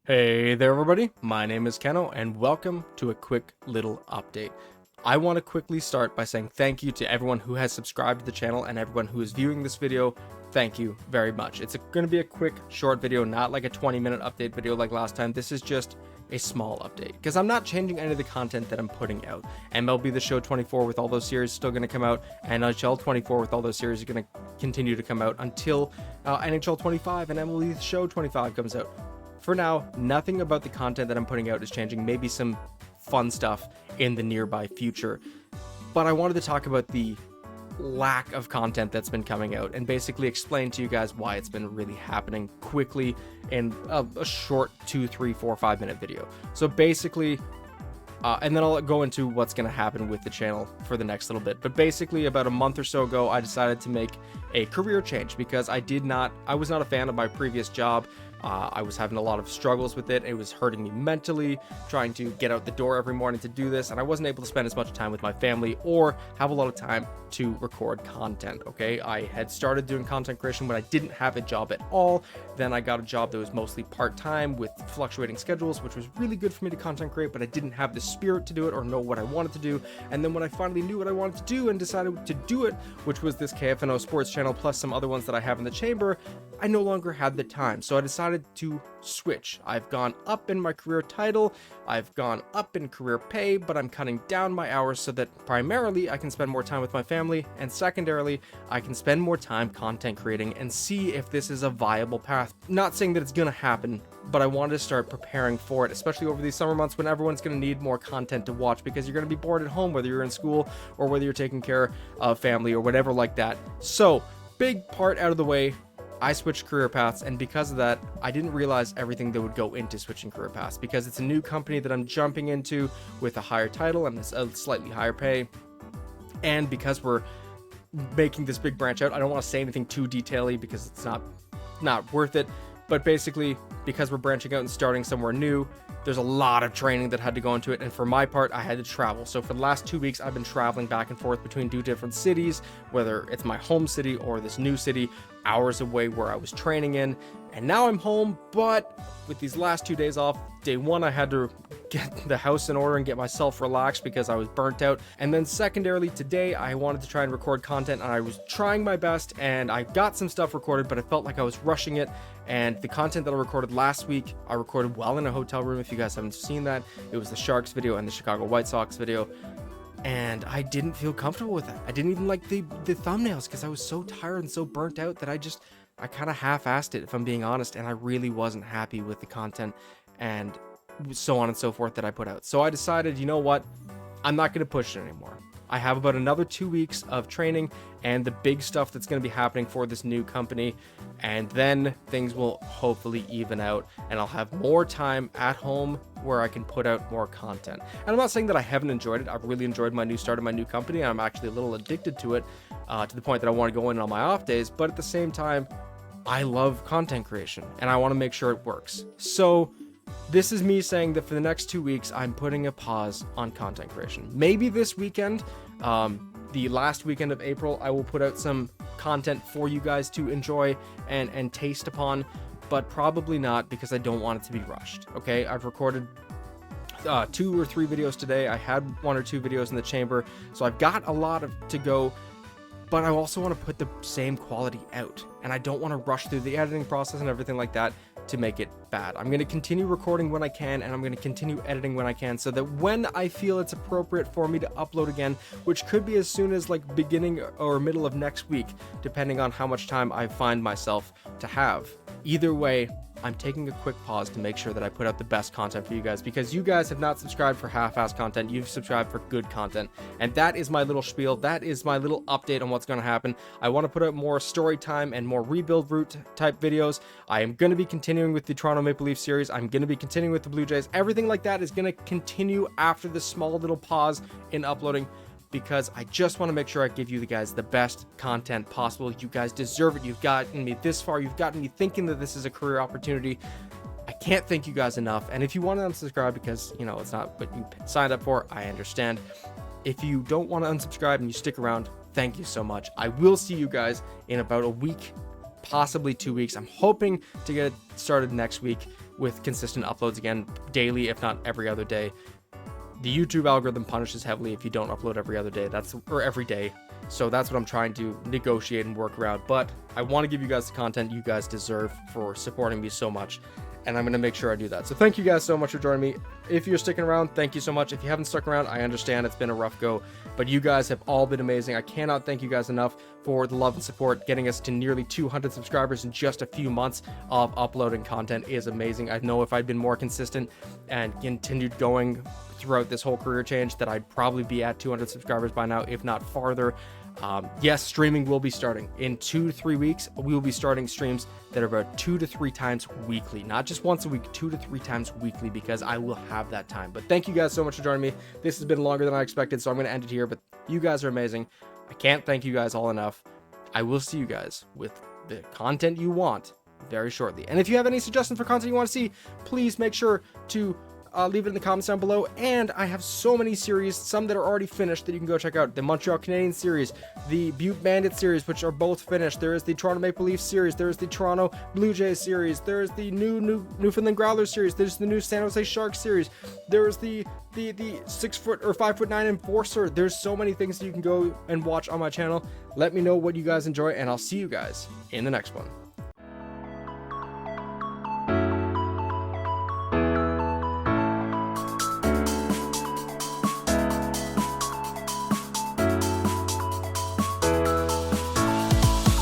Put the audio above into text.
Hey there everybody, my name is Keno and welcome to a quick little update. I want to quickly start by saying thank you to everyone who has subscribed to the channel and everyone who is viewing this video. Thank you very much. It's going to be a quick short video, not like a 20-minute update video like last time. This is just a small update because I'm not changing any of the content that I'm putting out. MLB The Show 24 with all those series still going to come out, and NHL 24 with all those series are going to continue to come out until NHL 25 and MLB The Show 25 comes out. For now, nothing about the content that I'm putting out is changing, maybe some fun stuff in the nearby future. But I wanted to talk about the lack of content that's been coming out and basically explain to you guys why it's been really happening quickly in a short 2, 3, 4, 5 minute video. So basically, and then I'll go into what's going to happen with the channel for the next little bit. But basically, about a month or so ago, I decided to make a career change because I was not a fan of my previous job. I was having a lot of struggles with it. It was hurting me mentally, trying to get out the door every morning to do this, and I wasn't able to spend as much time with my family or have a lot of time to record content, okay? I had started doing content creation when I didn't have a job at all. Then I got a job that was mostly part-time with fluctuating schedules, which was really good for me to content create, but I didn't have the spirit to do it or know what I wanted to do. And then when I finally knew what I wanted to do and decided to do it, which was this KFNO sports channel plus some other ones that I have in the chamber, I no longer had the time. So I decided to switch. I've gone up in my career title, I've gone up in career pay, but I'm cutting down my hours so that primarily I can spend more time with my family, and secondarily, I can spend more time content creating and see if this is a viable path. Not saying that it's gonna happen, but I wanted to start preparing for it, especially over these summer months when everyone's going to need more content to watch because you're going to be bored at home, whether you're in school or whether you're taking care of family or whatever like that. So, big part out of the way, I switched career paths, and because of that, I didn't realize everything that would go into switching career paths because it's a new company that I'm jumping into with a higher title and a slightly higher pay. And because we're making this big branch out, I don't want to say anything too detaily because it's not worth it. But basically, because we're branching out and starting somewhere new, there's a lot of training that had to go into it. And for my part, I had to travel. So for the last 2 weeks, I've been traveling back and forth between 2 different cities, whether it's my home city or this new city, hours away where I was training in. And now I'm home, but with these last 2 days off, day one, I had to get the house in order and get myself relaxed because I was burnt out. And then secondarily, today, I wanted to try and record content, and I was trying my best, and I got some stuff recorded, but I felt like I was rushing it. And the content that I recorded last week, I recorded while in a hotel room. If you guys haven't seen that, it was the Sharks video and the Chicago White Sox video. And I didn't feel comfortable with that. I didn't even like the thumbnails because I was so tired and so burnt out that I kind of half-assed it, if I'm being honest, and I really wasn't happy with the content and so on and so forth that I put out. So I decided, you know what? I'm not going to push it anymore. I have about another 2 weeks of training and the big stuff that's going to be happening for this new company, and then things will hopefully even out and I'll have more time at home where I can put out more content. And I'm not saying that I haven't enjoyed it. I've really enjoyed my new start of my new company, and I'm actually a little addicted to it, to the point that I want to go in on my off days, but at the same time, I love content creation and I want to make sure it works. So this is me saying that for the next 2 weeks, I'm putting a pause on content creation. Maybe this weekend, the last weekend of April, I will put out some content for you guys to enjoy and taste upon, but probably not because I don't want it to be rushed. Okay, I've recorded 2 or 3 videos today. I had 1 or 2 videos in the chamber, so I've got a lot to go. But I also want to put the same quality out, and I don't want to rush through the editing process and everything like that to make it bad. I'm going to continue recording when I can, and I'm going to continue editing when I can, so that when I feel it's appropriate for me to upload again, which could be as soon as like beginning or middle of next week, depending on how much time I find myself to have. Either way, I'm taking a quick pause to make sure that I put out the best content for you guys, because you guys have not subscribed for half-assed content. You've subscribed for good content, and that is my little spiel. That is my little update on what's going to happen. I want to put out more story time and more rebuild route type videos. I am going to be continuing with the Toronto Maple Leafs series. I'm going to be continuing with the Blue Jays. Everything like that is going to continue after this small little pause in uploading, because I just want to make sure I give you guys the best content possible. You guys deserve it. You've gotten me this far. You've gotten me thinking that this is a career opportunity. I can't thank you guys enough. And if you want to unsubscribe because, you know, it's not what you signed up for, I understand. If you don't want to unsubscribe and you stick around, thank you so much. I will see you guys in about a week, possibly 2 weeks. I'm hoping to get it started next week. with consistent uploads again daily, if not every other day. The YouTube algorithm punishes heavily if you don't upload every other day, or every day. So that's what I'm trying to negotiate and work around. But I want to give you guys the content you guys deserve for supporting me so much, and I'm going to make sure I do that. So thank you guys so much for joining me. If you're sticking around, thank you so much. If you haven't stuck around, I understand it's been a rough go, but you guys have all been amazing. I cannot thank you guys enough for the love and support. Getting us to nearly 200 subscribers in just a few months of uploading content is amazing. I know if I'd been more consistent and continued going throughout this whole career change, that I'd probably be at 200 subscribers by now, if not farther. Yes, streaming will be starting in 2 to 3 weeks. We will be starting streams that are about 2 to 3 times weekly, not just once a week, 2 to 3 times weekly, because I will have that time. But thank you guys so much for joining me. This has been longer than I expected, so I'm going to end it here, but you guys are amazing. I can't thank you guys all enough. I will see you guys with the content you want very shortly. And if you have any suggestions for content you want to see, please make sure to leave it in the comments down below. And I have so many series, some that are already finished, that you can go check out. The Montreal Canadiens series, the Butte Bandit series, which are both finished. There is the Toronto Maple Leafs series. There is the Toronto Blue Jays series. There is the Newfoundland Growlers series. There's the new San Jose Sharks series. There is the 6' or 5'9" Enforcer. There's so many things that you can go and watch on my channel. Let me know what you guys enjoy, and I'll see you guys in the next one.